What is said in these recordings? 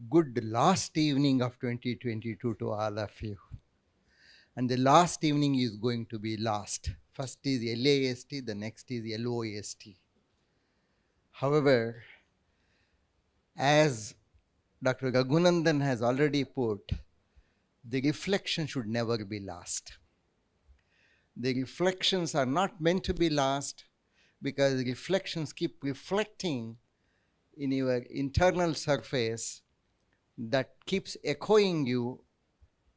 good last evening of 2022 to all of you. And the last evening is going to be last. First is LAST, the next is LOAST. However, as Dr. Raghunandan has already put, the reflection should never be last. The reflections are not meant to be last because reflections keep reflecting in your internal surface that keeps echoing you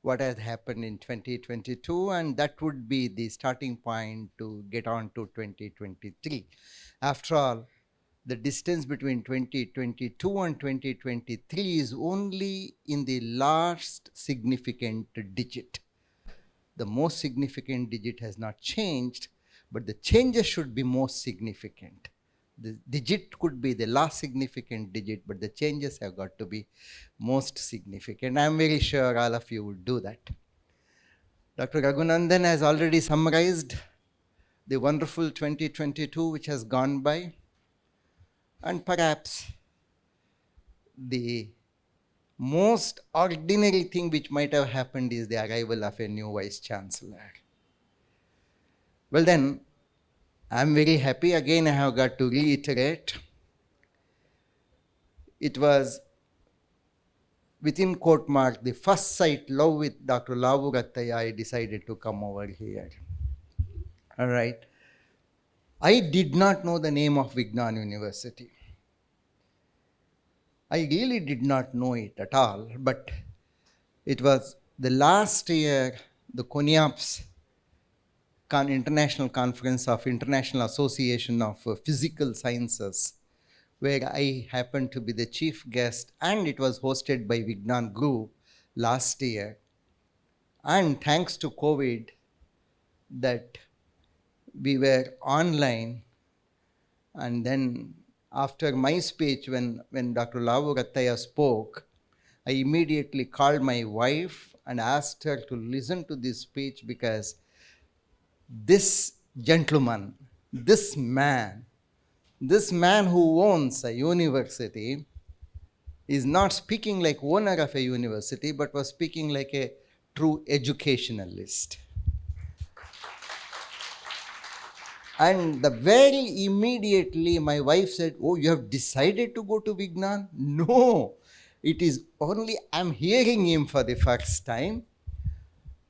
what has happened in 2022, and that would be the starting point to get on to 2023. After all, the distance between 2022 and 2023 is only in the last significant digit. The most significant digit has not changed, but the changes should be most significant. The digit could be the last significant digit, but the changes have got to be most significant. I'm very sure all of you would do that. Dr. Raghunandan has already summarized the wonderful 2022 which has gone by, and perhaps the most ordinary thing which might have happened is the arrival of a new Vice-Chancellor. Well then, I'm very happy. Again, I have got to reiterate. It was, within quote mark, the first sight love with Dr. Lavu Rattaya, I decided to come over here. All right. I did not know the name of Vignan University. I really did not know it at all, but it was the last year, the CONIAPS, International Conference of International Association of Physical Sciences, where I happened to be the chief guest, and it was hosted by Vignan Garu last year. And thanks to COVID, that we were online, and then after my speech, when Dr. Lavu Rattaya spoke, I immediately called my wife and asked her to listen to this speech, because this gentleman, this man who owns a university is not speaking like owner of a university, but was speaking like a true educationalist. And the very immediately my wife said, "Oh, you have decided to go to Vignan?" No, it is only I'm hearing him for the first time.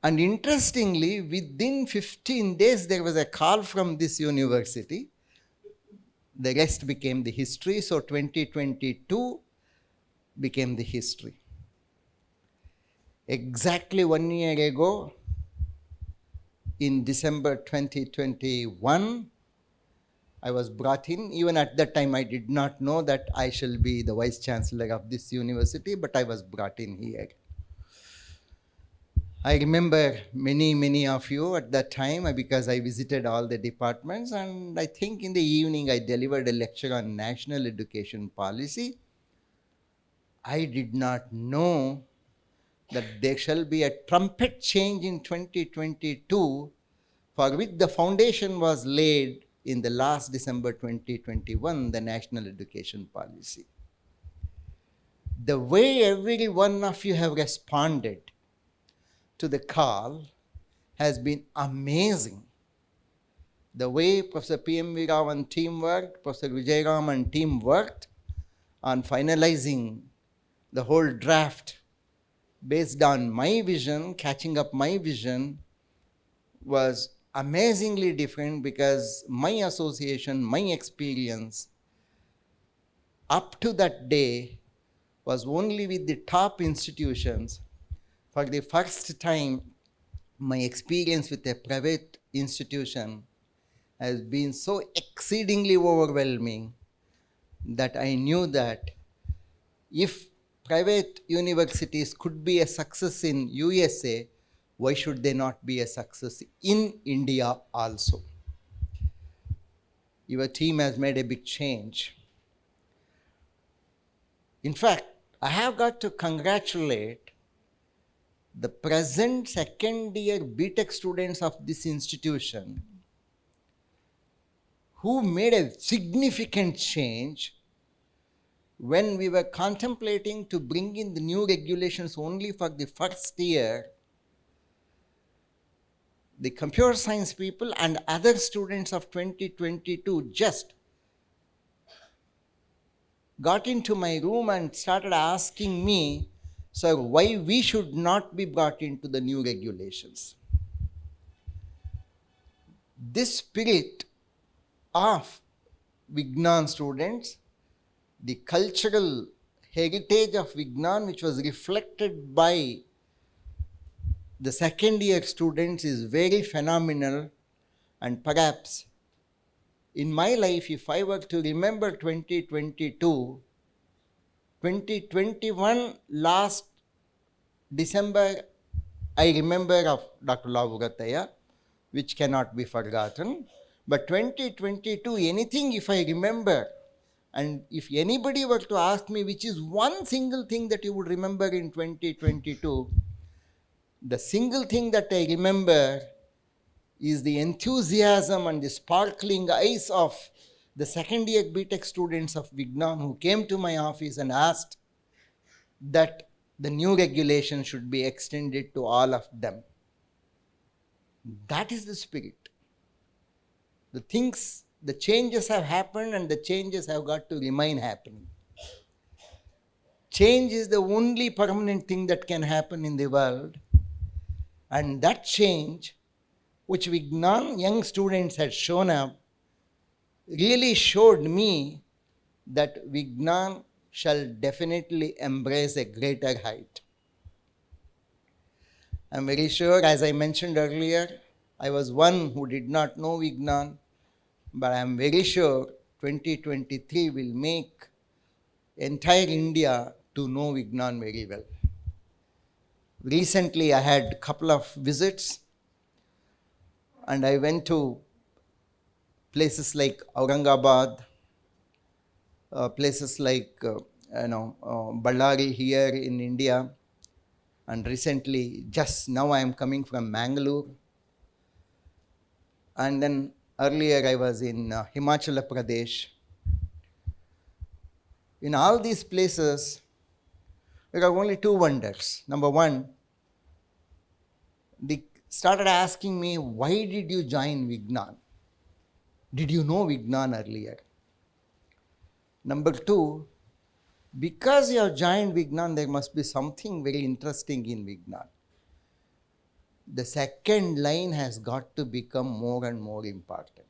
And interestingly, within 15 days, there was a call from this university. The rest became the history. So 2022 became the history. Exactly 1 year ago, in December 2021, I was brought in. Even at that time, I did not know that I shall be the Vice-Chancellor of this university, but I was brought in here. I remember many of you at that time, because I visited all the departments, and I think in the evening I delivered a lecture on national education policy. I did not know that there shall be a trumpet change in 2022, for which the foundation was laid in the last December 2021, the national education policy. The way every one of you have responded to the call has been amazing. The way Professor P.M.V. Rao and team worked, Professor Vijay Ram and team worked on finalizing the whole draft based on my vision, catching up my vision, was amazingly different, because my association, my experience up to that day was only with the top institutions. For the first time, my experience with a private institution has been so exceedingly overwhelming that I knew that if private universities could be a success in USA, why should they not be a success in India also? Your team has made a big change. In fact, I have got to congratulate the present second year BTech students of this institution who made a significant change when we were contemplating to bring in the new regulations only for the first year, the computer science people and other students of 2022 just got into my room and started asking me, sir, why we should not be brought into the new regulations. This spirit of Vignan students, the cultural heritage of Vignan, which was reflected by the second year students, is very phenomenal. And perhaps in my life, if I were to remember 2022, 2021 last December, I remember of Dr. Lavugataya, which cannot be forgotten. But 2022, anything if I remember, and if anybody were to ask me which is one single thing that you would remember in 2022, the single thing that I remember is the enthusiasm and the sparkling eyes of the second year BTech students of Vignan who came to my office and asked that the new regulation should be extended to all of them. That is the spirit. The changes have happened and the changes have got to remain happening. Change is the only permanent thing that can happen in the world. And that change, which Vignan young students had shown up, really showed me that Vignan shall definitely embrace a greater height. I'm very sure, as I mentioned earlier, I was one who did not know Vignan, but I'm very sure 2023 will make entire India to know Vignan very well. Recently, I had a couple of visits, and I went to places like Aurangabad, places like Ballari here in India, and recently, just now I am coming from Mangalore, and then earlier I was in Himachal Pradesh. In all these places, there are only two wonders. Number one, they started asking me, why did you join Vignan? Did you know Vignan earlier? Number two, because you have joined Vignan, there must be something very interesting in Vignan. The second line has got to become more and more important.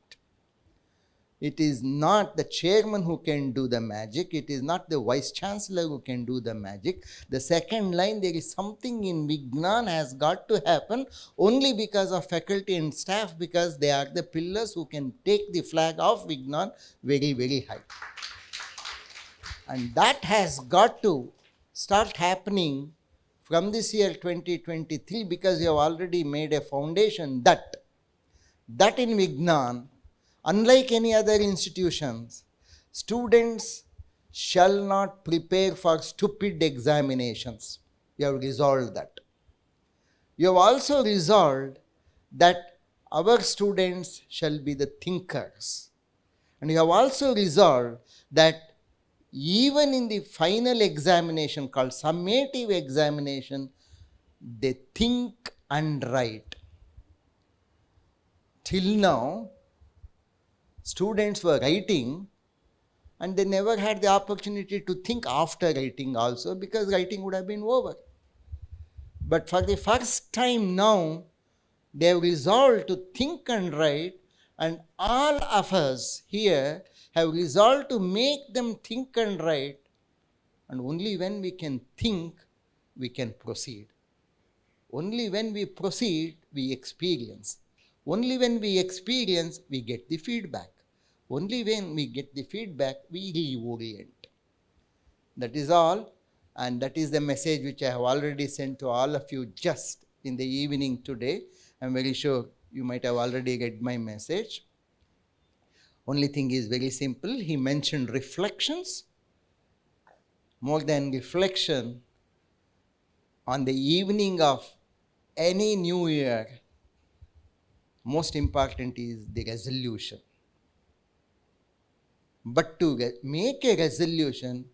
It is not the chairman who can do the magic. It is not the Vice-Chancellor who can do the magic. The second line, there is something in Vignan has got to happen only because of faculty and staff, because they are the pillars who can take the flag of Vignan very, very high. And that has got to start happening from this year 2023, because you have already made a foundation that in Vignan, unlike any other institutions, students shall not prepare for stupid examinations. You have resolved that. You have also resolved that our students shall be the thinkers. And you have also resolved that even in the final examination called summative examination, they think and write. Till now, students were writing and they never had the opportunity to think after writing also, because writing would have been over. But for the first time now, they have resolved to think and write, and all of us here have resolved to make them think and write, and only when we can think, we can proceed. Only when we proceed, we experience. Only when we experience, we get the feedback. Only when we get the feedback, we reorient. That is all, and that is the message which I have already sent to all of you just in the evening today. I'm very sure you might have already read my message. Only thing is very simple. He mentioned reflections. More than reflection, on the evening of any new year, most important is the resolution. But to make a resolution,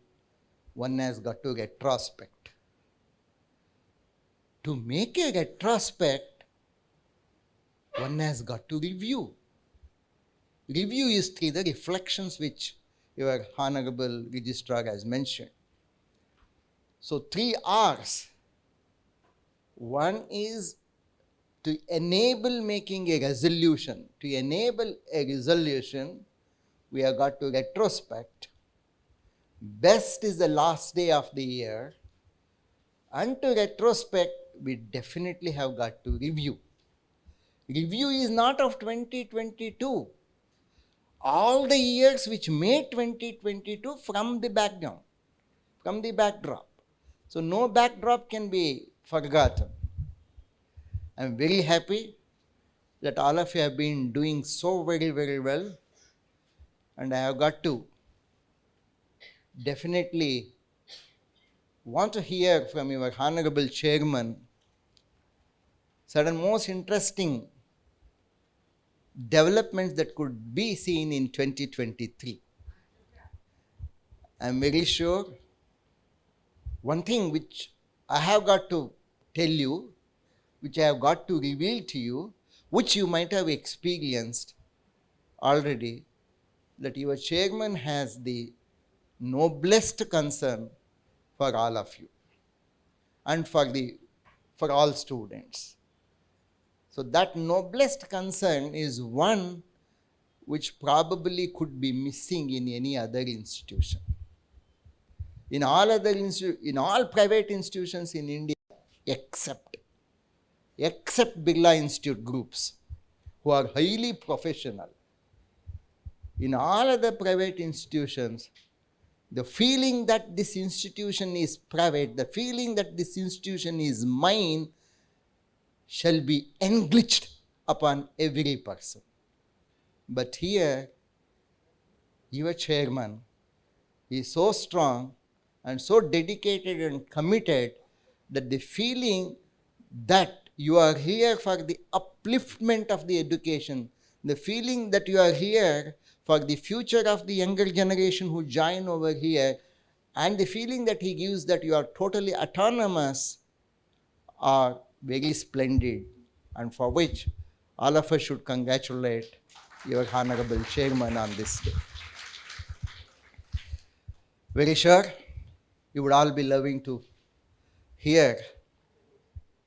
one has got to retrospect. To make a retrospect, one has got to review. Review is through the reflections which your Honorable Registrar has mentioned. So 3 R's. One is to enable making a resolution. To enable a resolution, we have got to retrospect. Best is the last day of the year. And to retrospect, we definitely have got to review. Review is not of 2022. All the years which made 2022 from the background, from the backdrop. So no backdrop can be forgotten. I am very happy that all of you have been doing so very, very well. And I have got to definitely want to hear from your Honorable Chairman certain most interesting developments that could be seen in 2023. I am very sure one thing which I have got to tell you, which I have got to reveal to you, which you might have experienced already, that your chairman has the noblest concern for all of you and for all students. So that noblest concern is one which probably could be missing in any other institution. In all private institutions in India, except Birla Institute groups, who are highly professional. In all other private institutions, the feeling that this institution is private, the feeling that this institution is mine, shall be englitched upon every person. But here, your chairman is so strong and so dedicated and committed that the feeling that you are here for the upliftment of the education, the feeling that you are here for the future of the younger generation who join over here, and the feeling that he gives that you are totally autonomous, are very splendid, and for which all of us should congratulate your Honorable Chairman on this day. Very sure you would all be loving to hear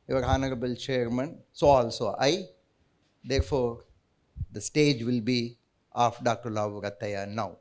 your Honorable Chairman, so also I. Therefore, the stage will be of Dr. Lavu Rattaya now.